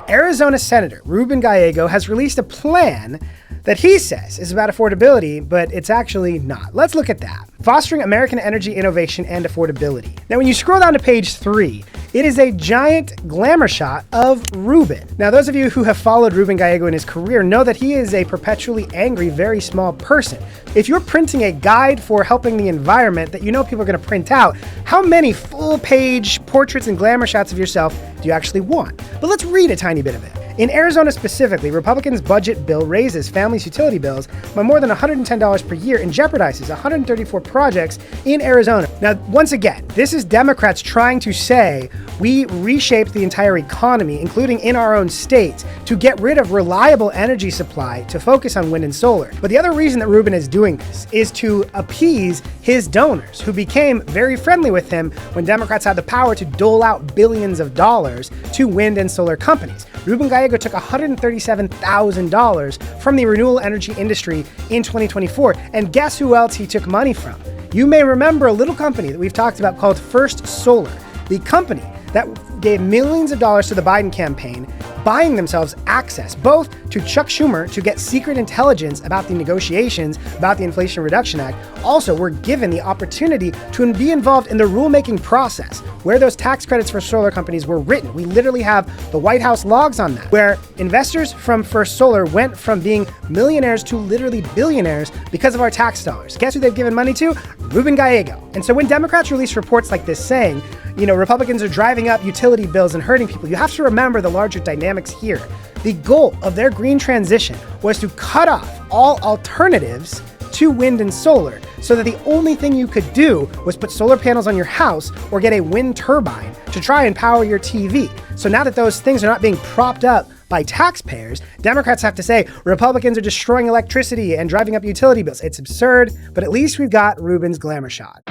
Arizona Senator Ruben Gallego has released a plan that he says is about affordability, but it's actually not. Let's look at that. Fostering American energy innovation and affordability. Now, when you scroll down to page 3, it is a giant glamour shot of Ruben. Now, those of you who have followed Ruben Gallego in his career know that he is a perpetually angry, very small person. If you're printing a guide for helping the environment that you know people are going to print out, how many full-page portraits and glamour shots of yourself do you actually want? But let's read a tiny bit of it. In Arizona specifically, Republicans' budget bill raises families' utility bills by more than $110 per year and jeopardizes 134 projects in Arizona. Now, once again, this is Democrats trying to say we reshaped the entire economy, including in our own states, to get rid of reliable energy supply to focus on wind and solar. But the other reason that Ruben is doing this is to appease his donors, who became very friendly with him when Democrats had the power to dole out billions of dollars to wind and solar companies. Ruben Gallego took $137,000 from the renewable energy industry in 2024, and guess who else he took money from? You may remember a little company that we've talked about called First Solar, the company that gave millions of dollars to the Biden campaign, buying themselves access both to Chuck Schumer to get secret intelligence about the negotiations about the Inflation Reduction Act. Also, were given the opportunity to be involved in the rulemaking process where those tax credits for solar companies were written. We literally have the White House logs on that, where investors from First Solar went from being millionaires to literally billionaires because of our tax dollars. Guess who they've given money to? Ruben Gallego. And so when Democrats release reports like this saying, Republicans are driving up utility bills and hurting people, you have to remember the larger dynamics here. The goal of their green transition was to cut off all alternatives to wind and solar, so that the only thing you could do was put solar panels on your house or get a wind turbine to try and power your TV. So now that those things are not being propped up by taxpayers, Democrats have to say Republicans are destroying electricity and driving up utility bills. It's absurd, but at least we've got Ruben's glamour shot.